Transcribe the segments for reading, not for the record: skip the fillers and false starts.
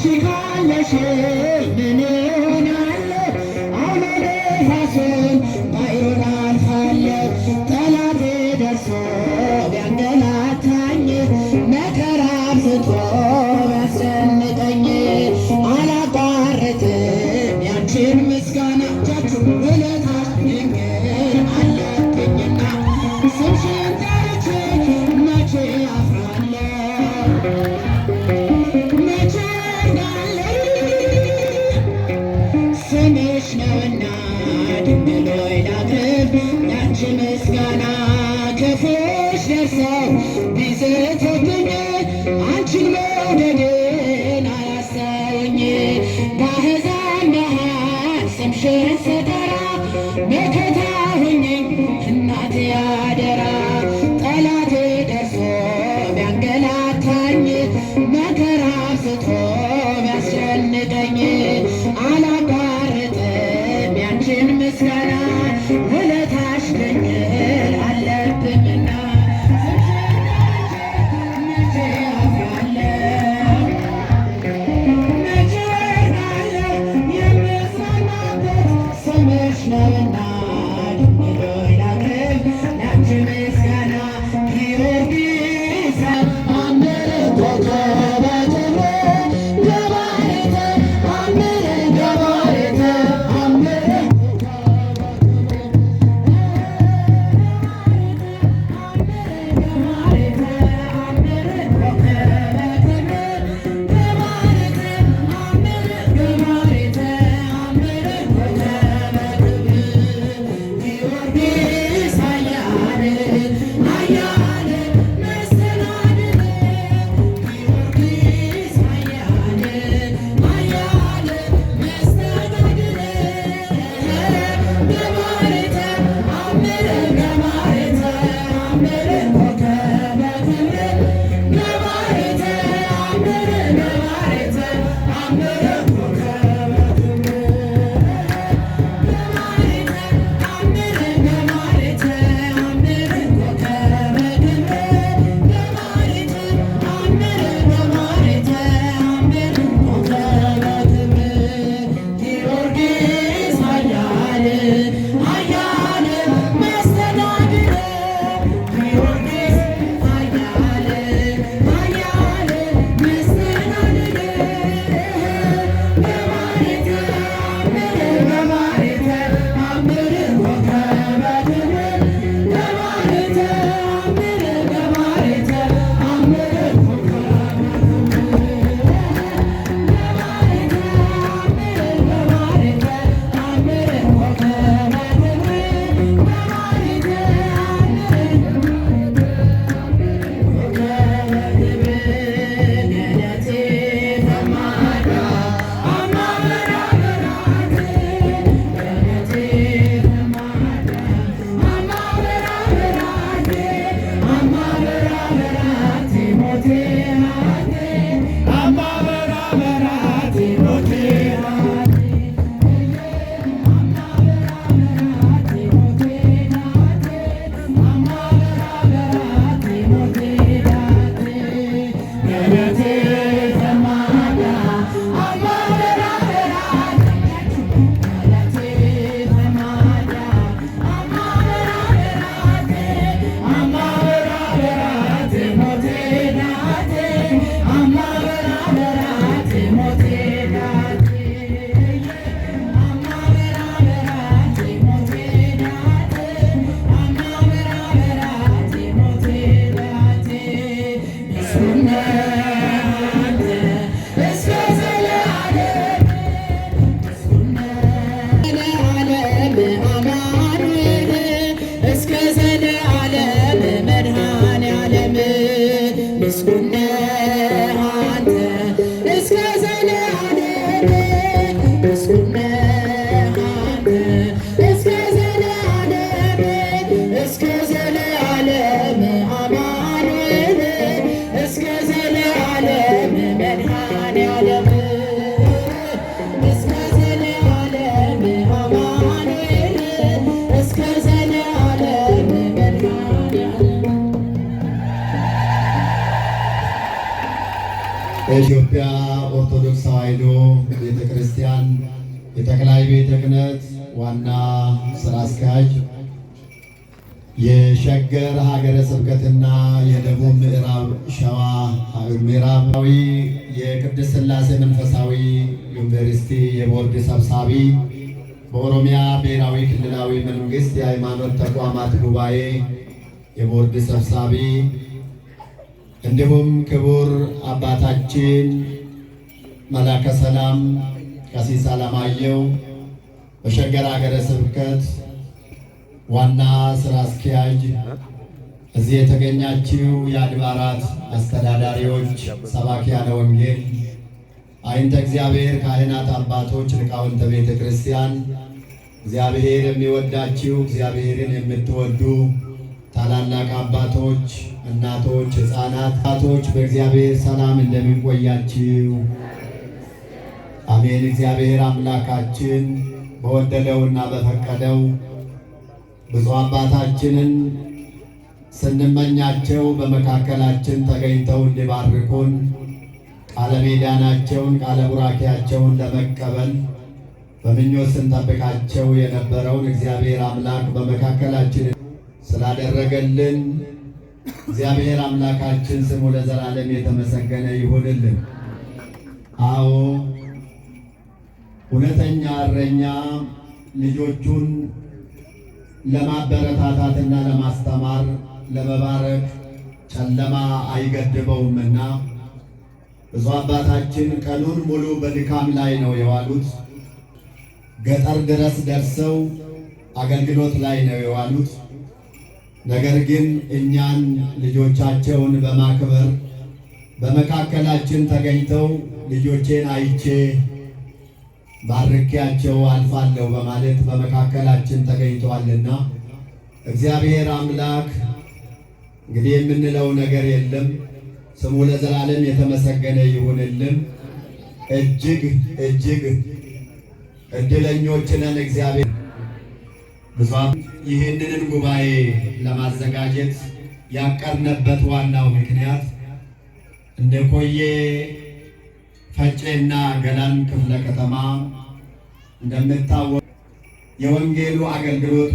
She የኢትዮጵያ ኦርቶዶክስ ኦርቶዶክስ ተዋሕዶ ቤተ ክርስቲያን የጠቅላይ ቤተ ክህነት ዋና ስራ አስኪያጅ፣ የሸገር ሀገረ ስብከትና የደቡብ ምዕራብ ሸዋ ምዕራባዊ የቅድስት ሥላሴ መንፈሳዊ ዩኒቨርሲቲ የቦርድ ሰብሳቢ፣ በኦሮሚያ ብሔራዊ ክልላዊ መንግስት የሃይማኖት ተቋማት ጉባኤ የቦርድ ሰብሳቢ፣ እንዲሁም ክቡር አባታችን መላከ ሰላም ቀሲስ አለማየሁ በሸገር ሀገረ ስብከት ዋና ስራ አስኪያጅ፣ እዚህ የተገኛችው የአድባራት አስተዳዳሪዎች፣ ሰባኪያነ ወንጌል፣ አይንተ እግዚአብሔር ካህናት፣ አባቶች፣ ሊቃውንተ ቤተ ክርስቲያን፣ እግዚአብሔር የሚወዳችው እግዚአብሔርን የምትወዱ ታላላቅ አባቶች፣ እናቶች፣ ሕፃናት፣ አባቶች በእግዚአብሔር ሰላም እንደሚቆያችው አሜን። እግዚአብሔር አምላካችን በወደደውና በፈቀደው ብፁዕ አባታችንን ስንመኛቸው በመካከላችን ተገኝተው እንዲባርኩን ቃለ ሚዳናቸውን ቃለ ቡራኬያቸውን ለመቀበል በምኞት ስንጠብቃቸው የነበረውን እግዚአብሔር አምላክ በመካከላችን ስላደረገልን እግዚአብሔር አምላካችን ስሙ ለዘላለም የተመሰገነ ይሁንልን። አዎ እውነተኛ እረኛ ልጆቹን ለማበረታታትና ለማስተማር ለመባረክ ጨለማ አይገድበውምና ብዙ አባታችን ቀኑን ሙሉ በድካም ላይ ነው የዋሉት። ገጠር ድረስ ደርሰው አገልግሎት ላይ ነው የዋሉት። ነገር ግን እኛን ልጆቻቸውን በማክበር በመካከላችን ተገኝተው ልጆቼን አይቼ ባርኪያቸው አልፋለሁ በማለት በመካከላችን ተገኝተዋልና እግዚአብሔር አምላክ እንግዲህ የምንለው ነገር የለም። ስሙ ለዘላለም የተመሰገነ ይሁንልን። እጅግ እጅግ እድለኞች ነን። እግዚአብሔር ብዙም ይህንን ጉባኤ ለማዘጋጀት ያቀርነበት ዋናው ምክንያት እንደ ኮዬ ፈጬና ገላን ክፍለ ከተማ እንደምታወቅ የወንጌሉ አገልግሎት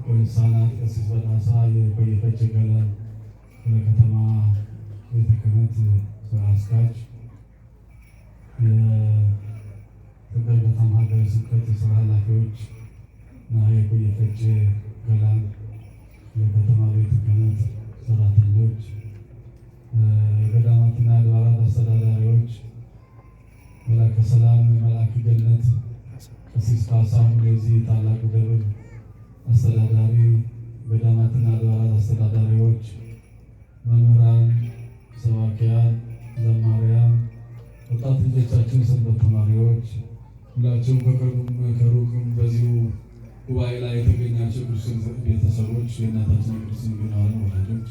ህፃናት ቀሲስ በዳሳ የኮዬ ፈጬ ገላን ክፍለ ከተማ ቤተ ክህነት ስራ አስኪያጅ፣ የሸገር ከተማ ሀገረ ስብከት የስራ ኃላፊዎች እና የኮዬ ፈጬ ገላን የከተማ ቤተ ክህነት ሰራተኞች፣ የገዳማትና የአድባራት አስተዳዳሪዎች፣ መላከ ሰላም መላከ ገነት ቀሲስ ካሳሁን የዚህ ታላቁ ደብር አስተዳዳሪ፣ ገዳማትና አድባራት አስተዳዳሪዎች፣ መምህራን፣ ሰባኪያን፣ ዘማሪያን፣ ወጣት ልጆቻችን፣ ሰንበት ተማሪዎች፣ ሁላችሁም ከቅርብም ከሩቅም በዚሁ ጉባኤ ላይ የተገኛችሁ ቅዱሳን ቤተሰቦች፣ የእናታችን የቅድስት ድንግል ማርያም ወዳጆች፣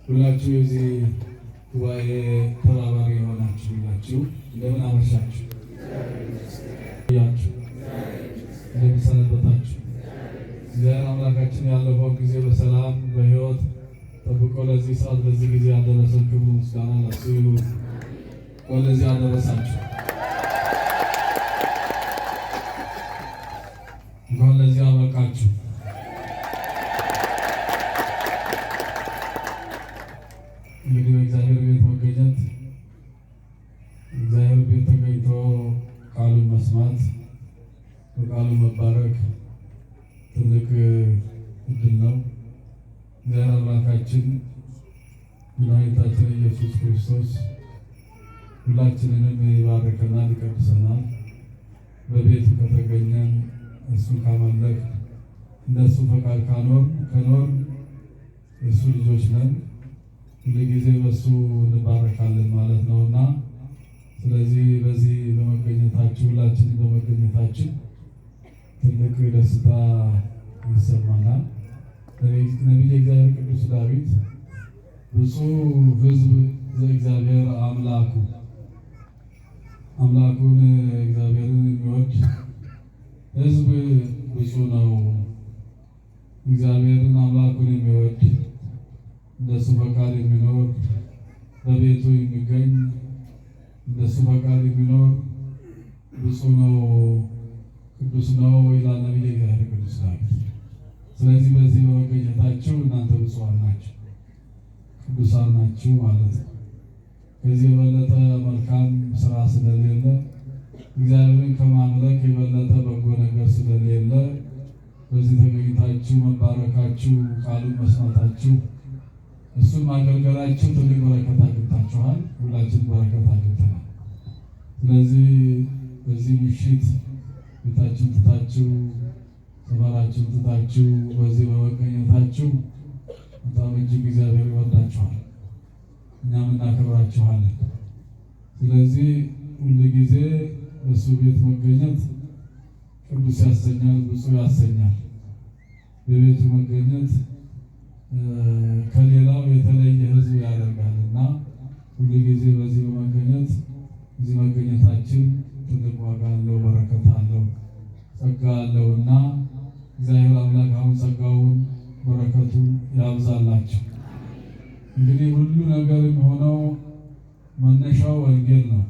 ሁላችሁ የዚህ ጉባኤ ተባባሪ የሆናችሁ ሁላችሁ እንደምን አመሻችሁ? እንደምን ሰነበታችሁ? እግዚአብሔር አምላካችን ያለፈውን ጊዜ በሰላም በሕይወት ጠብቆ ለዚህ ሰዓት ለዚህ ጊዜ ያደረሰን ክብር ምስጋና ለእሱ ይሁን። ወደዚህ ያደረሳችሁ እንኳን ለዚህ አበቃችሁ። እንግዲህ በእግዚአብሔር ቤት መገኘት፣ እግዚአብሔር ቤት ተገኝቶ ቃሉን መስማት፣ በቃሉ መባረክ ትልቅ እድል ነው። እግዚአብሔር አምላካችን መድኃኒታችን ኢየሱስ ክርስቶስ ሁላችንንም ይባርከናል፣ ይቀድሰናል። በቤቱ ከተገኘን እሱን ካመለክ እንደሱ ፈቃድ ከኖር የእሱ ልጆች ነን። ሁልጊዜ በእሱ እንባረካለን ማለት ነውና ስለዚህ በዚህ በመገኘታችን ሁላችንም በመገኘታችን ትልቅ ደስታ ይሰማናል። ነቢየ እግዚአብሔር ቅዱስ ዳዊት ብፁዕ ሕዝብ ዘእግዚአብሔር አምላኩን እግዚአብሔርን የሚወድ ሕዝብ ብፁዕ ነው። እግዚአብሔርን አምላኩን የሚወድ እንደሱ ፈቃድ የሚኖር በቤቱ የሚገኝ እንደሱ ፈቃድ የሚኖር ብፁዕ ነው፣ ቅዱስ ነው ይላል ነቢየ እግዚአብሔር ቅዱስ ዳዊት። ስለዚህ በዚህ በመገኘታችሁ እናንተ ብፁዓን ናችሁ፣ ቅዱሳን ናችሁ ማለት ነው። ከዚህ የበለጠ መልካም ስራ ስለሌለ እግዚአብሔርን ከማምለክ የበለጠ በጎ ነገር ስለሌለ በዚህ ተገኝታችሁ መባረካችሁ፣ ቃሉን መስማታችሁ፣ እሱን ማገልገላችሁ ትልቅ በረከት አግኝታችኋል። ሁላችን በረከት አግኝተናል። ስለዚህ በዚህ ምሽት ቤታችሁን ትታችሁ ሰፈራችሁን ትታችሁ በዚህ በመገኘታችሁ በጣም እጅግ እግዚአብሔር ይወዳችኋል፣ እኛም እናከብራችኋለን። ስለዚህ ሁል ጊዜ በእሱ ቤት መገኘት ቅዱስ ያሰኛል፣ ብፁዕ ያሰኛል። በቤቱ መገኘት ከሌላው የተለየ ሕዝብ ያደርጋልና ሁሉ ጊዜ በዚህ በመገኘት እዚህ መገኘታችን ትልቅ ዋጋ አለው፣ በረከት አለው፣ ጸጋ አለውና እግዚአብሔር አምላክ አሁን ጸጋውን በረከቱን ያብዛላችሁ። እንግዲህ ሁሉ ነገር የሚሆነው መነሻው ወንጌል ነው።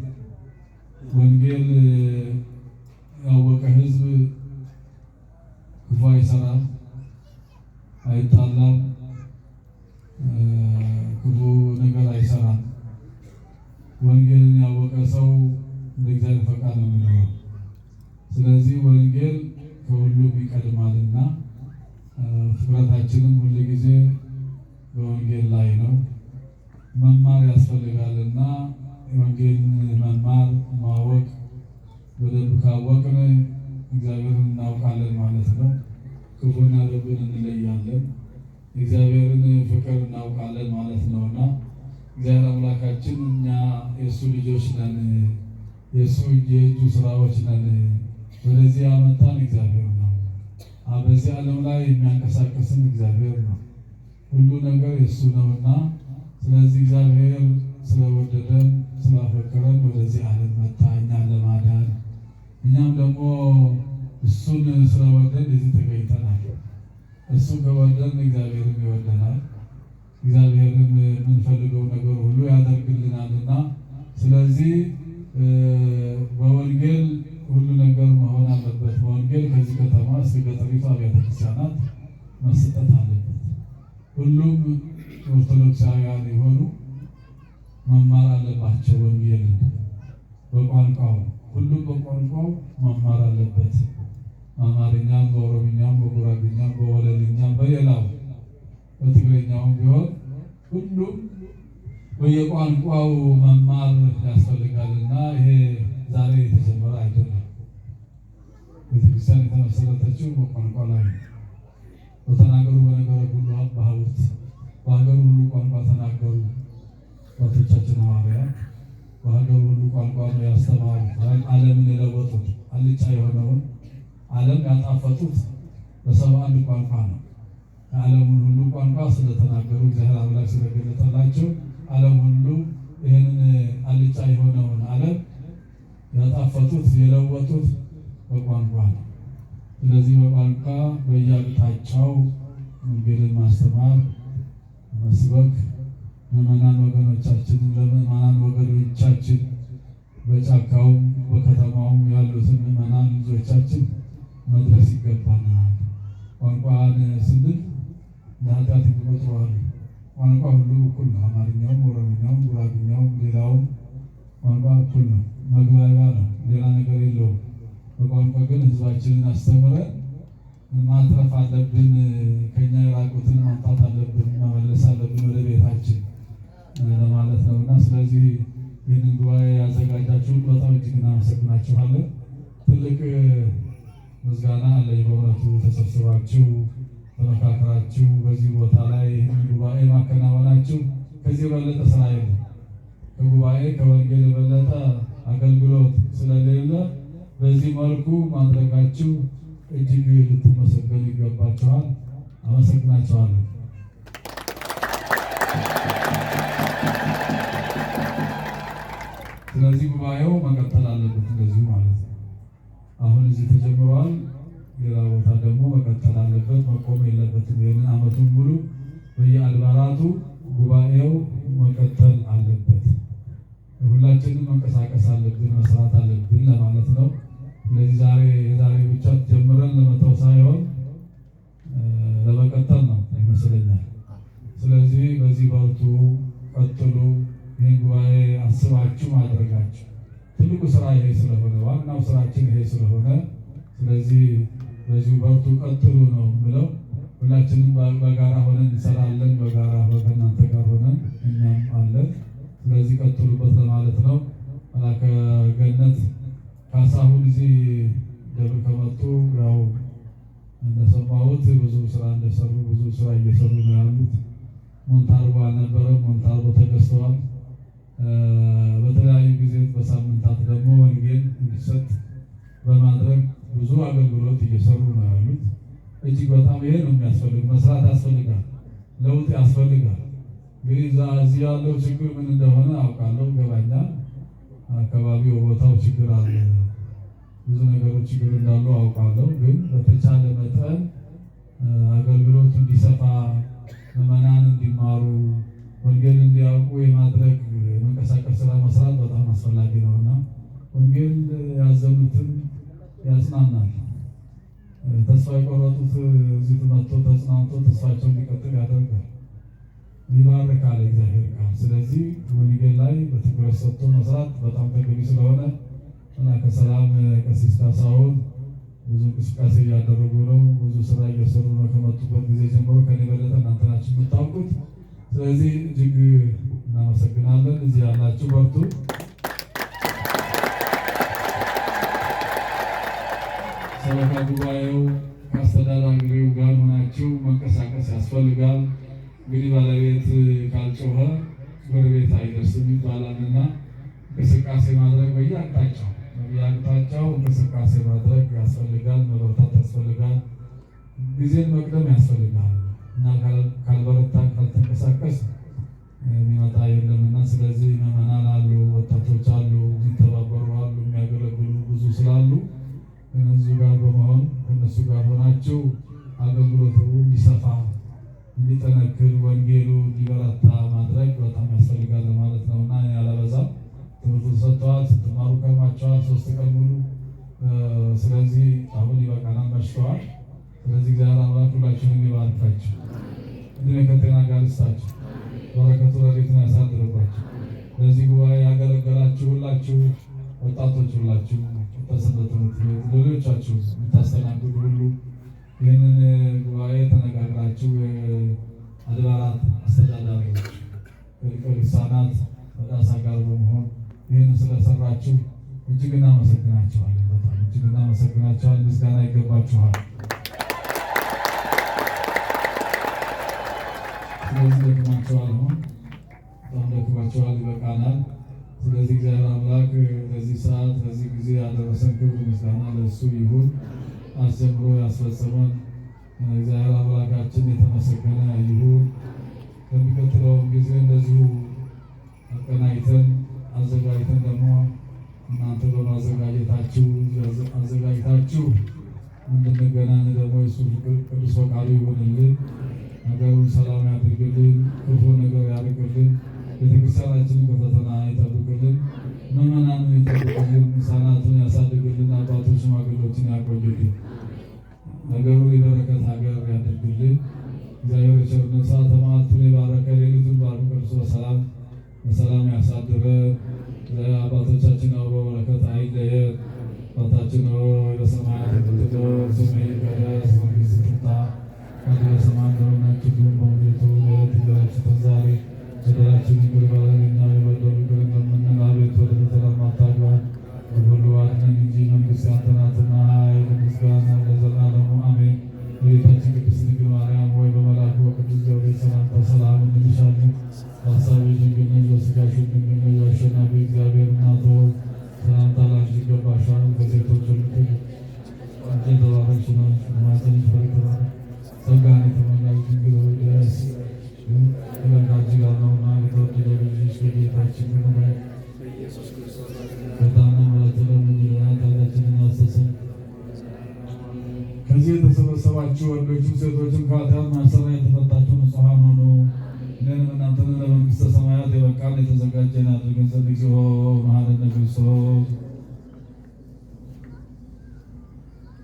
ወንጌል ያወቀ ሕዝብ ክፉ አይሰራም፣ አይጣላም፣ ክፉ ነገር አይሰራም። ወንጌልን ያወቀ ሰው እንደ እግዚአብሔር ፈቃድ ነው የሚኖረው። ስለዚህ ወንጌል ከሁሉም ይቀድማልና ትኩረታችንም ሁሉ ጊዜ በወንጌል ላይ ነው። መማር ያስፈልጋልና ወንጌልን መማር ማወቅ፣ በደንብ ካወቅን እግዚአብሔርን እናውቃለን ማለት ነው። ክፉና ደጉን እንለያለን፣ እግዚአብሔርን ፍቅር እናውቃለን ማለት ነውና እግዚአብሔር አምላካችን እኛ የእሱ ልጆች ነን፣ የእሱ የእጁ ስራዎች ነን። ወደዚህ ያመጣን እግዚአብሔር ነው። በዚህ ዓለም ላይ የሚያንቀሳቀስን እግዚአብሔር ነው። ሁሉ ነገር የእሱ ነውና ስለዚህ እግዚአብሔር ስለወደደን ስላፈቀረን ወደዚህ ዓለም መጣ እኛን ለማዳን። እኛም ደግሞ እሱን ስለወደን እዚህ ተገኝተናል። እሱ ከወደን እግዚአብሔርን ይወደናል። እግዚአብሔርን የምንፈልገው ነገር ሁሉ ያደርግልናልና ስለዚህ በወንጌል ሁሉ ነገር መሆን አለበት። በወንጌል ከዚህ ከተማ እስከ ገጠሪቱ አብያተ ክርስቲያናት መሰጠት አለበት። ሁሉም ኦርቶዶክሳውያን የሆኑ መማር አለባቸው። ወንጌል በቋንቋው ሁሉም በቋንቋው መማር አለበት። በአማርኛም፣ በኦሮምኛም፣ በጉራግኛም፣ በወለልኛም፣ በሌላው በትግረኛውም ቢሆን ሁሉም በየቋንቋው መማር ያስፈልጋልና ይሄ ዛሬ የተጀመረ አይደለም። ቤተክርስቲያን የተመሰረተችው በቋንቋ ላይ ነው። በተናገሩ በነገረ ሁሉ በሀውርት በሀገሩ ሁሉ ቋንቋ ተናገሩ። አባቶቻችን ሐዋርያት በሀገሩ ሁሉ ቋንቋ ነው ያስተማሩት። ዓለምን የለወጡት አልጫ የሆነውን ዓለም ያጣፈጡት በ71 ቋንቋ ነው። የዓለሙን ሁሉ ቋንቋ ስለተናገሩ እግዚአብሔር አምላክ ስለገለጠላቸው ዓለም ሁሉ ይህንን አልጫ የሆነውን ዓለም ያጣፈጡት የለወጡት በቋንቋ ነው። ስለዚህ በቋንቋ በየአቅጣጫው ወንጌልን ማስተማር፣ መስበክ ምዕመናን ወገኖቻችን ለምዕመናን ወገኖቻችን በጫካውም በከተማውም ያሉትን ምዕመናን ልጆቻችን መድረስ ይገባናል። ቋንቋን ስንል ለኃጢአት ይቆጥረዋል። ቋንቋ ሁሉ እኩል ነው። አማርኛውም፣ ኦሮምኛውም፣ ጉራግኛውም ሌላውም ቋንቋ እኩል ነው። መግባቢያ ነው፣ ሌላ ነገር የለውም። በቋንቋ ግን ሕዝባችንን አስተምረን ማትረፍ አለብን። ከኛ የራቁትን ማምጣት አለብን፣ መመለስ አለብን ወደ ቤታችን ለማለት ነው እና ስለዚህ ይህንን ጉባኤ ያዘጋጃችሁን በጣም እጅግ እናመሰግናችኋለን። ትልቅ ምስጋና አለኝ በእውነቱ ተሰብስባችሁ ተመካከራችሁ በዚህ ቦታ ላይ ጉባኤ ማከናወናችሁ ከዚህ የበለጠ ስራ የለም። ከጉባኤ ከወንጌል የበለጠ አገልግሎት ስለሌለ በዚህ መልኩ ማድረጋችሁ እጅግ ልትመሰገኑ ይገባችኋል። አመሰግናችኋለሁ። ስለዚህ ጉባኤው መቀጠል አለበት እንደዚሁ ማለት ነው። አሁን እዚህ ተጀምሯል፣ ሌላ ቦታ ደግሞ መቀጠል አለበት፣ መቆም የለበትም። ይህንን ዓመቱን ሙሉ በየአድባራቱ ጉባኤው መቀጠል አለበት። ሁላችንም መንቀሳቀስ አለብን፣ መስራት አለብን ለማለት ነው። ስለዚህ የዛሬ ብቻ ጀምረን ለመተው ሳይሆን ለመቀጠል ነው ይመስለኛል። ስለዚህ በዚህ በርቱ፣ ቀጥሉ። ይህን ጉባኤ አስባችሁ ማድረጋችሁ ትልቁ ስራ ይሄ ስለሆነ ዋናው ስራችን ይሄ ስለሆነ ስለዚህ በዚሁ በርቱ፣ ቀጥሉ ነው የምለው። ሁላችንም በጋራ ሆነን እንሰራለን። በጋራ ከእናንተ ጋር ሆነን እኛም አለን። ስለዚህ ቀጥሉበት ለማለት ነው። መላከ ገነት ካሳሁን እዚህ ደብር ከመጡ ያው እንደሰማሁት ብዙ ስራ እንደሰሩ ብዙ ስራ እየሰሩ ነው ያሉት። ሞንታርቦ አልነበረም፣ ሞንታርቦ ተገዝተዋል። በተለያዩ ጊዜ በሳምንታት ደግሞ ወንጌል እንዲሰጥ በማድረግ ብዙ አገልግሎት እየሰሩ ነው ያሉት። እጅግ በጣም ይሄ ነው የሚያስፈልግ። መስራት ያስፈልጋል፣ ለውጥ ያስፈልጋል። እንግዲህ እዚህ ያለው ችግር ምን እንደሆነ አውቃለሁ፣ ገባኛል። አካባቢው ቦታው ችግር አለ፣ ብዙ ነገሮች ችግር እንዳሉ አውቃለሁ። ግን በተቻለ መጠን አገልግሎቱ እንዲሰፋ፣ ምዕመናን እንዲማሩ፣ ወንጌል እንዲያውቁ የማድረግ የመንቀሳቀስ ስራ መስራት በጣም አስፈላጊ ነውና ወንጌል ያዘኑትን ያጽናናል። ተስፋ የቆረጡት እዚህ መጥቶ ተጽናንቶ ተስፋቸው እንዲቀጥል ያደርጋል፣ ይባርካል እግዚአብሔር ቃል። ስለዚህ ወንጌል ላይ በትኩረት ሰጥቶ መስራት በጣም ተገቢ ስለሆነ ከሰላም ቀሲስ ካሳሁን ብዙ እንቅስቃሴ እያደረጉ ነው፣ ብዙ ስራ እየሰሩ ነው። ከመጡበት ጊዜ ጀምሮ ከኔ በለጠ እናንተ ናችሁ የምታውቁት። ስለዚህ እጅግ እናመሰግናለን። እዚህ ያላችሁ በርቱ። ሰበካ ጉባኤው ከአስተዳዳሪው ጋር ሆናችሁ መንቀሳቀስ ያስፈልጋል። እንግዲህ ባለቤት ካልጮኸ ጎረቤት አይደርስም ይባላልና እንቅስቃሴ ማድረግ በየአቅጣጫው እንቅስቃሴ ማድረግ ያስፈልጋል። መበርታት ያስፈልጋል። ጊዜን መቅደም ያስፈልጋል እና ካልበረታን ካልተንቀሳቀስ የሚመጣ የለምና ስለዚህ ምዕመናን አሉ፣ ወጣቶች አሉ፣ የሚተባበሩ አሉ፣ የሚያገለግሉ ብዙ ስላሉ ከነሱ ጋር በመሆን ከነሱ ጋር ሆናችሁ አገልግሎቱ እንዲሰፋ እንዲጠነክር ወንጌሉ እንዲበረታ ማድረግ በጣም ያስፈልጋል ማለት ነው እና ያለበዛም ትምህርቱ ተሰጥተዋል። ስትማሩ ከርማችኋል 3 ቀን ሙሉ። ስለዚህ አሁን ይበቃናል፣ መሽተዋል። ስለዚህ እግዚአብሔር አምላክ ሁላችሁንም ይባርካችሁ፣ እድሜ ከጤና ጋር ይስጣችሁ፣ በረከቱ ረድኤቱን ያሳድርባችሁ። ለዚህ ጉባኤ ያገለገላችሁ ሁላችሁ ወጣቶች ሁላችሁ በሰንበት ትምህርት ቤት ሌሎቻችሁ የምታስተናግዱ ሁሉ ይህንን ጉባኤ ተነጋግራችሁ የአድባራት አስተዳዳሪዎች ከሊቀ ልሳናት በዳሳ ጋር በመሆን ይህን ስለሰራችሁ እጅግ እናመሰግናችኋለን። በጣም እጅግ እናመሰግናችኋል። ምስጋና ይገባችኋል። ስለዚህ ደክማችኋል፣ አሁን በጣም ደክማችኋል፣ ይበቃናል። ስለዚህ እግዚአብሔር አምላክ ለዚህ ሰዓት ለዚህ ጊዜ ያደረሰን ክብር ምስጋና ለእሱ ይሁን። አስጀምሮ ያስፈጸመን እግዚአብሔር አምላካችን የተመሰገነ ይሁን። በሚቀጥለውም ጊዜ እንደዚሁ አቀናይተን አዘጋጅተን ደግሞ እናንተ በማዘጋጀታችሁ አዘጋጅታችሁ እንድንገናኝ ደግሞ የሱ ቅዱስ ፈቃዱ ይሆንልን። ነገሩን ሰላም ያድርግልን፣ ክፉ ነገር ያርቅልን፣ ቤተክርስቲያናችንን ከፈተና ይጠብቅልን፣ ምዕመናንን ይጠብቅልን፣ ሕፃናቱን ያሳድግልን፣ አባቶች ሽማግሌዎችን ያቆይልን፣ ነገሩን የበረከት ሀገር ያደርግልን። እግዚአብሔር የቸርነት ሰዓተ መዓልቱን የባረከ ሌሊቱን ባርኮ ቀድሶ በሰላም ያሳድረን። አባቶቻችን አብሮ በረከት አይለየን። አባታችን ሆይ በሰማያት የምትኖር ስምህ ይቀደስ፣ መንግሥትህ ትምጣ፣ ፈቃድህ በሰማይ እንደሆነች እንዲሁም በምድር ትሁን። የዕለት እንጀራችንን ዛሬ በደላችንን ይቅር በለን እኛም የበደሉንን ይቅር እንደምንል፣ አቤቱ ወደ ፈተና አታግባን ከሁሉ አድነን እንጂ መንግሥት ያንተ ናትና ኃይል፣ ምስጋና ለዘላለሙ አሜን። እመቤታችን ቅድስት ድንግል ማርያም ሆይ በመልአኩ በቅዱስ ገብርኤል ሰላምታ ሰላም እንልሻለን። በሐሳብሽ ድንግል ነሽ፣ በሥጋሽም ድንግል ነሽ። የአሸናፊ እግዚአብሔር እናት ሆይ ሰላምታ ላንቺ ይገባሻል። ከሴቶች ሁሉ አንቺ የተባረክሽ ነሽ፣ በማኅፀንሽ ፍሬ የተባረከ ጸጋን የተሞላሽ ድንግል ሆይ ደስ ይበልሽ፣ ከአንቺ ጋር ነውና የተወደደ ክርስቶስ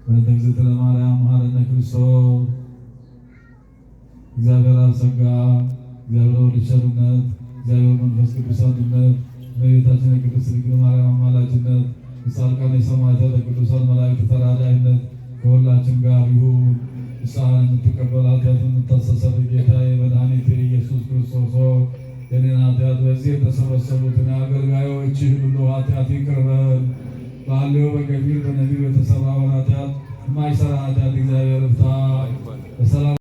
በእንተ እግዝእትነ ማርያም መሐረነ ክርስቶስ። እግዚአብሔር አብ ጸጋ፣ እግዚአብሔር ወልድ ቸርነት፣ እግዚአብሔር መንፈስ ቅዱስ አንድነት፣ በቤታችን የቅድስት ድንግል ማርያም አማላጅነት፣ የጻድቃን የሰማዕታት የቅዱሳን መላእክት ተራዳኢነት ከሁላችን ጋር ይሁን። ንስሐን የምትቀበል ኃጢአትን የምታስተሰርይ ጌታዬ መድኃኒቴ ኢየሱስ ክርስቶስ ሆይ የኔን ኃጢአት በዚህ የተሰበሰቡትን አገልጋዮችህን ሁሉ ኃጢአት ይቅር በል። በሐልዮ በገቢር በነቢብ የተሰራውን ኃጢአት የማይሰራ ኃጢአት እግዚአብሔር ፍታ። በሰላም